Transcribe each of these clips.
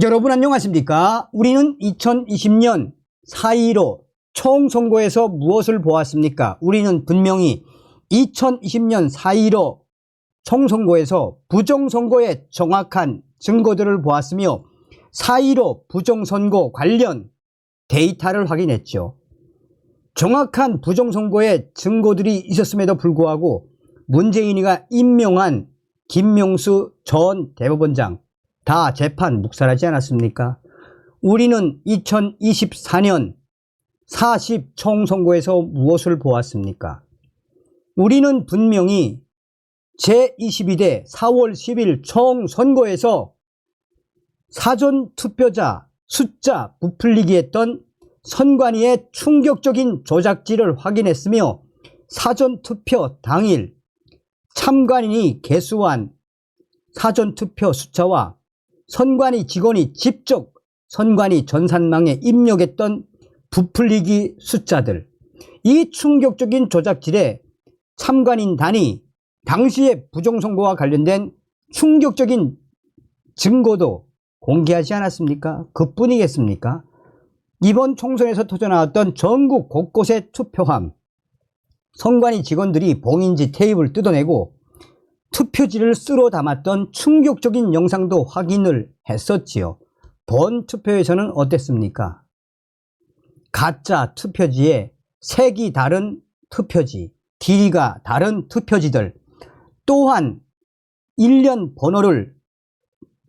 여러분 안녕하십니까? 우리는 2020년 4.15 총선거에서 무엇을 보았습니까? 우리는 분명히 2020년 4.15 총선거에서 부정선거의 정확한 증거들을 보았으며 4.15 부정선거 관련 데이터를 확인했죠. 정확한 부정선거의 증거들이 있었음에도 불구하고 문재인이가 임명한 김명수 전 대법원장 다 재판 묵살하지 않았습니까? 우리는 2024년 40 총선거에서 무엇을 보았습니까? 우리는 분명히 제22대 4월 10일 총선거에서 사전투표자 숫자 부풀리기 했던 선관위의 충격적인 조작질을 확인했으며 사전투표 당일 참관인이 개수한 사전투표 숫자와 선관위 직원이 직접 선관위 전산망에 입력했던 부풀리기 숫자들, 이 충격적인 조작질에 참관인단이 당시의 부정선거와 관련된 충격적인 증거도 공개하지 않았습니까? 그뿐이겠습니까? 이번 총선에서 터져나왔던 전국 곳곳의 투표함, 선관위 직원들이 봉인지 테이프를 뜯어내고 투표지를 쓸어 담았던 충격적인 영상도 확인을 했었지요. 본 투표에서는 어땠습니까? 가짜 투표지에 색이 다른 투표지, 길이가 다른 투표지들, 또한 일련 번호를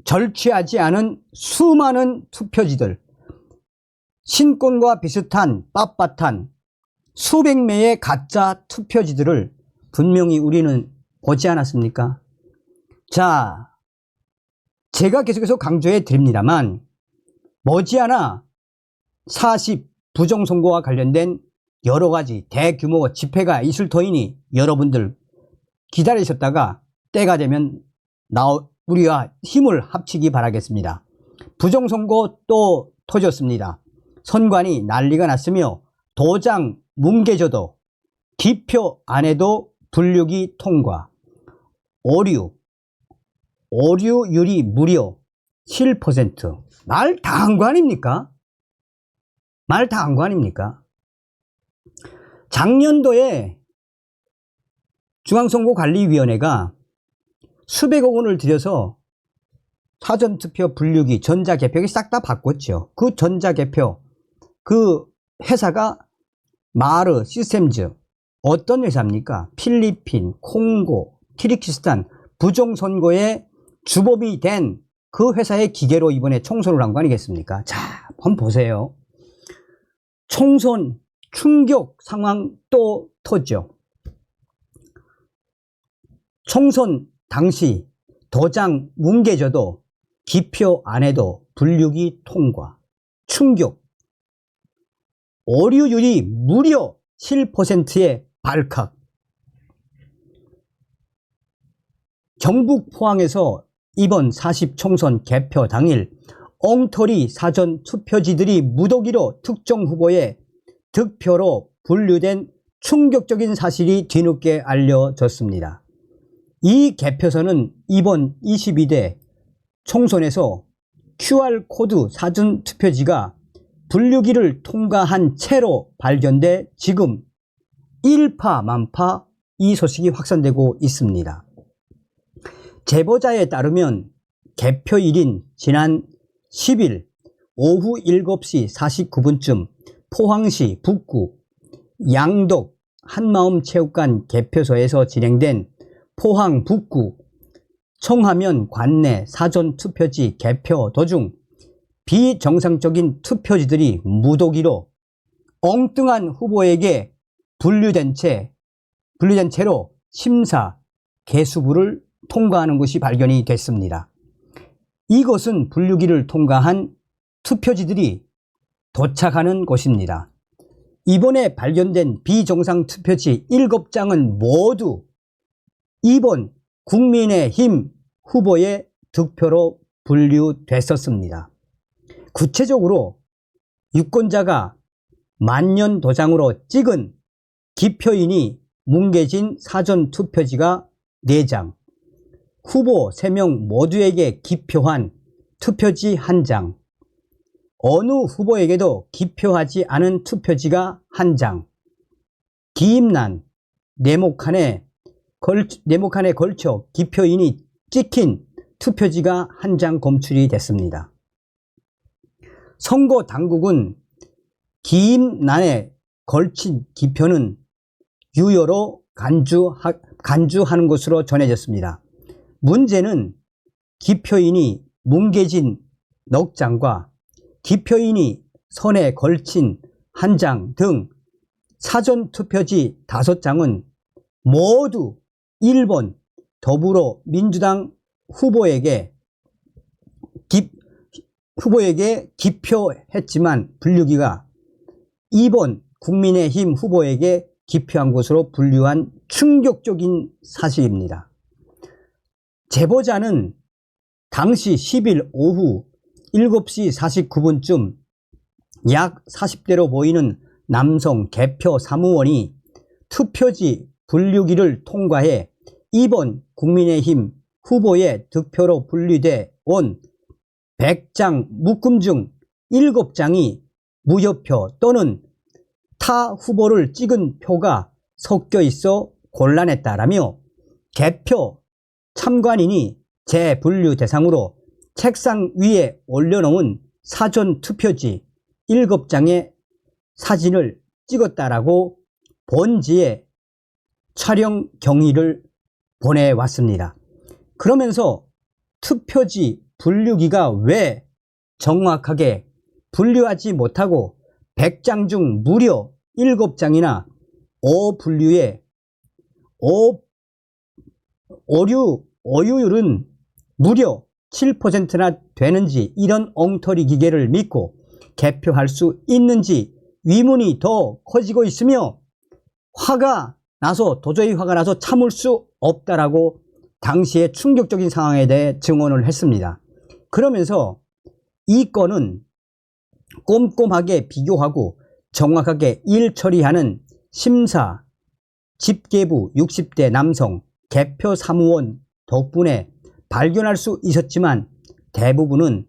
절취하지 않은 수많은 투표지들, 신권과 비슷한 빳빳한 수백 매의 가짜 투표지들을 분명히 우리는 보지 않았습니까? 자, 제가 계속해서 강조해 드립니다만 머지않아 40 부정선거와 관련된 여러 가지 대규모 집회가 있을 터이니 여러분들 기다리셨다가 때가 되면 우리와 힘을 합치기 바라겠습니다. 부정선거 또 터졌습니다. 선관위 난리가 났으며 도장 뭉개져도 기표 안에도 분류기 통과, 오류율이 무려 7%. 말 다 한 거 아닙니까? 말 다 한 거 아닙니까? 작년도에 중앙선거관리위원회가 수백억 원을 들여서 사전투표 분류기 전자개표기 싹 다 바꿨죠. 그 전자개표, 그 회사가 마르 시스템즈, 어떤 회사입니까? 필리핀, 콩고, 키르기스탄 부정선거에 주범이 된 그 회사의 기계로 이번에 총선을 한 거 아니겠습니까? 자, 한번 보세요. 총선 충격 상황 또 터져. 총선 당시 도장 뭉개져도 기표 안에도 분류기 통과. 충격. 오류율이 무려 7%의 발칵. 경북 포항에서 이번 40 총선 개표 당일 엉터리 사전 투표지들이 무더기로 특정 후보의 득표로 분류된 충격적인 사실이 뒤늦게 알려졌습니다. 이 개표서는 이번 22대 총선에서 QR코드 사전 투표지가 분류기를 통과한 채로 발견돼 지금 일파만파 이 소식이 확산되고 있습니다. 제보자에 따르면 개표일인 지난 10일 오후 7시 49분쯤 포항시 북구 양덕 한마음체육관 개표소에서 진행된 포항 북구 청하면 관내 사전투표지 개표 도중 비정상적인 투표지들이 무더기로 엉뚱한 후보에게 분류된 채로 심사 개수부를 통과하는 것이 발견이 됐습니다. 이것은 분류기를 통과한 투표지들이 도착하는 곳입니다. 이번에 발견된 비정상 투표지 7장은 모두 이번 국민의힘 후보의 득표로 분류됐었습니다. 구체적으로 유권자가 만년도장으로 찍은 기표인이 뭉개진 사전투표지가 4장, 후보 3명 모두에게 기표한 투표지 1장, 어느 후보에게도 기표하지 않은 투표지가 1장, 기입란, 네모칸에 걸쳐 기표인이 찍힌 투표지가 1장 검출이 됐습니다. 선거 당국은 기입란에 걸친 기표는 유효로 간주하는 것으로 전해졌습니다. 문제는 기표인이 뭉개진 넉 장과 기표인이 선에 걸친 1장 등 사전투표지 5장은 모두 1번 더불어민주당 후보에게 기표했지만 분류기가 2번 국민의힘 후보에게 기표한 것으로 분류한 충격적인 사실입니다. 제보자는 당시 10일 오후 7시 49분쯤 약 40대로 보이는 남성 개표 사무원이 투표지 분류기를 통과해 2번 국민의힘 후보의 득표로 분류돼 온 100장 묶음 중 7장이 무효표 또는 타 후보를 찍은 표가 섞여 있어 곤란했다라며 개표 참관인이 재분류 대상으로 책상 위에 올려놓은 사전 투표지 7장의 사진을 찍었다라고 본지에 촬영 경위를 보내왔습니다. 그러면서 투표지 분류기가 왜 정확하게 분류하지 못하고 100장 중 무려 7장이나 어분류에 어류율은 무려 7%나 되는지 이런 엉터리 기계를 믿고 개표할 수 있는지 의문이 더 커지고 있으며 도저히 화가 나서 참을 수 없다라고 당시의 충격적인 상황에 대해 증언을 했습니다. 그러면서 이 건은 꼼꼼하게 비교하고 정확하게 일 처리하는 심사 집계부 60대 남성 개표 사무원 덕분에 발견할 수 있었지만 대부분은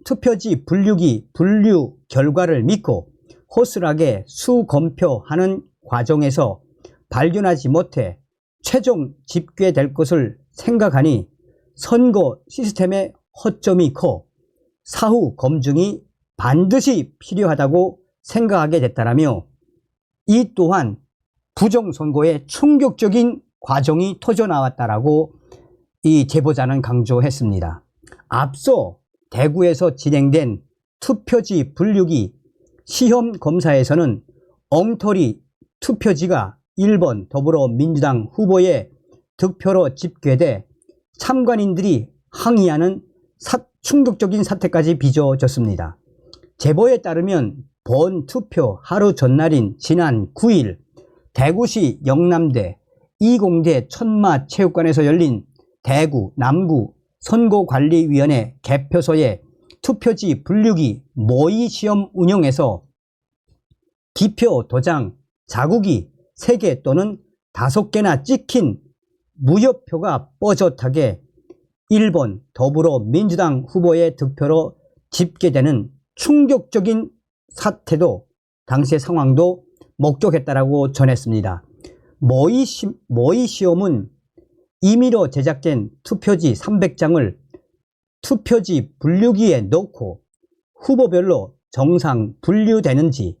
투표지 분류기 분류 결과를 믿고 허술하게 수검표하는 과정에서 발견하지 못해 최종 집계될 것을 생각하니 선거 시스템의 허점이 커 사후 검증이 반드시 필요하다고 생각하게 됐다라며 이 또한 부정선거의 충격적인 과정이 터져나왔다라고 이 제보자는 강조했습니다. 앞서 대구에서 진행된 투표지 분류기 시험 검사에서는 엉터리 투표지가 1번 더불어민주당 후보의 득표로 집계돼 참관인들이 항의하는 충격적인 사태까지 빚어졌습니다. 제보에 따르면 본 투표 하루 전날인 지난 9일 대구시 영남대 이공대 천마체육관에서 열린 대구 남구 선거관리위원회 개표소의 투표지 분류기 모의 시험 운영에서 기표 도장 자국이 3개 또는 5개나 찍힌 무효표가 뻐젓하게 1번 더불어민주당 후보의 득표로 집계되는 충격적인 사태도 당시의 상황도 목격했다라고 전했습니다. 모의 시험은 임의로 제작된 투표지 300장을 투표지 분류기에 넣고 후보별로 정상 분류되는지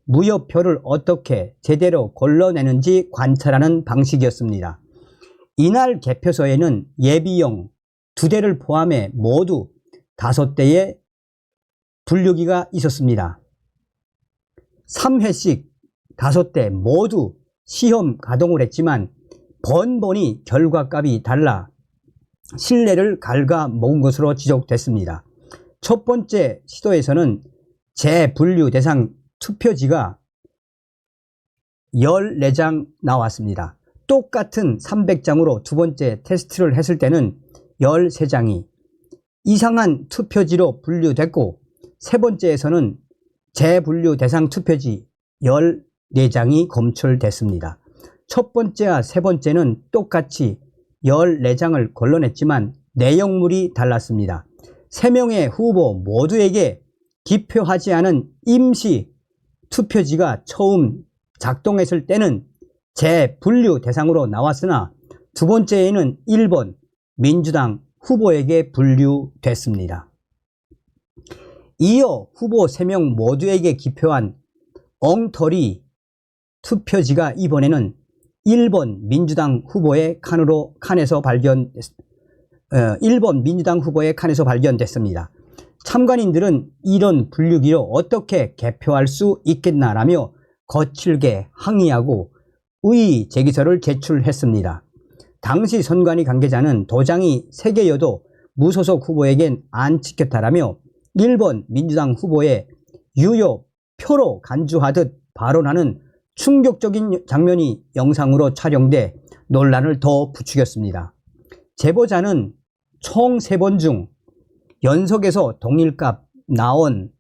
무효표를 어떻게 제대로 걸러내는지 관찰하는 방식이었습니다. 이날 개표소에는 예비용 2대를 포함해 모두 5대의 분류기가 있었습니다. 3회씩 5대 모두 시험 가동을 했지만 번번이 결과값이 달라 신뢰를 갉아먹은 것으로 지적됐습니다. 첫 번째 시도에서는 재분류 대상 투표지가 14장 나왔습니다. 똑같은 300장으로 두 번째 테스트를 했을 때는 13장이 이상한 투표지로 분류됐고 세 번째에서는 재분류 대상 투표지 14장이 검출됐습니다. 첫 번째와 세 번째는 똑같이 14장을 걸러냈지만 내용물이 달랐습니다. 3명의 후보 모두에게 기표하지 않은 임시 투표지가 처음 작동했을 때는 재분류 대상으로 나왔으나 두 번째에는 1번 민주당 후보에게 분류됐습니다. 이어 후보 3명 모두에게 기표한 엉터리 투표지가 이번에는 1번 민주당 후보의 칸에서 발견됐습니다. 참관인들은 이런 분류기로 어떻게 개표할 수 있겠나라며 거칠게 항의하고 의의 제기서를 제출했습니다. 당시 선관위 관계자는 도장이 3개여도 무소속 후보에겐 안 찍혔다라며 1번 민주당 후보의 유효 표로 간주하듯 발언하는 충격적인 장면이 영상으로 촬영돼 논란을 더 부추겼습니다. 제보자는 총 3번 중 연속해서 동일값 나온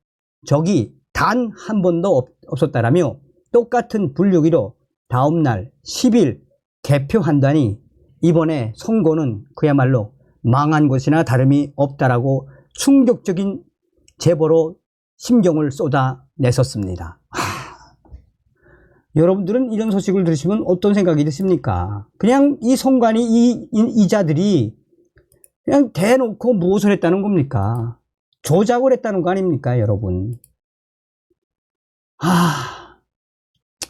적이 단 한 번도 없었다라며 똑같은 분류기로 다음날 10일 개표한다니 이번에 선거는 그야말로 망한 것이나 다름이 없다라고 충격적인 제보로 심경을 쏟아냈었습니다. 여러분들은 이런 소식을 들으시면 어떤 생각이 드십니까? 그냥 이 선관위 이자들이 그냥 대놓고 무엇을 했다는 겁니까? 조작을 했다는 거 아닙니까, 여러분?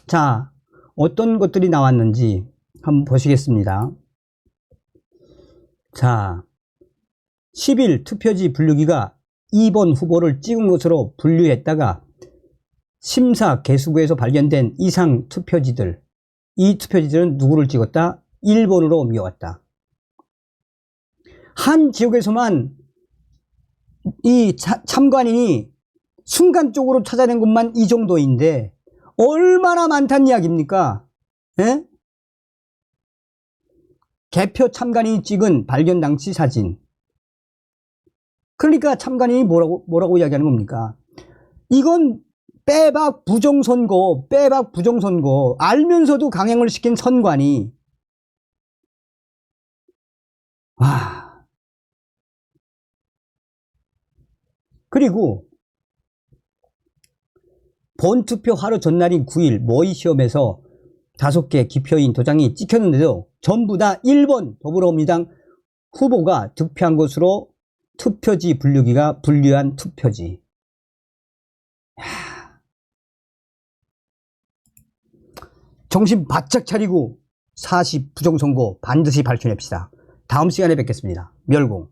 자, 어떤 것들이 나왔는지 한번 보시겠습니다. 자, 10일 투표지 분류기가 2번 후보를 찍은 것으로 분류했다가 심사 개수구에서 발견된 이상 투표지들, 이 투표지들은 누구를 찍었다? 1번으로 옮겨왔다. 한 지역에서만 이 참관인이 순간적으로 찾아낸 것만 이 정도인데 얼마나 많다는 이야기입니까? 예? 개표 참관인이 찍은 발견 당시 사진. 그러니까 참관인이 뭐라고 이야기하는 겁니까? 이건 빼박 부정선거, 알면서도 강행을 시킨 선관위. 그리고 본투표 하루 전날인 9일 모의 시험에서 5개 기표인 도장이 찍혔는데도 전부 다 1번 더불어민주당 후보가 득표한 것으로 투표지 분류기가 분류한 투표지. 정신 바짝 차리고 40 부정선거 반드시 밝혀냅시다. 다음 시간에 뵙겠습니다. 멸공.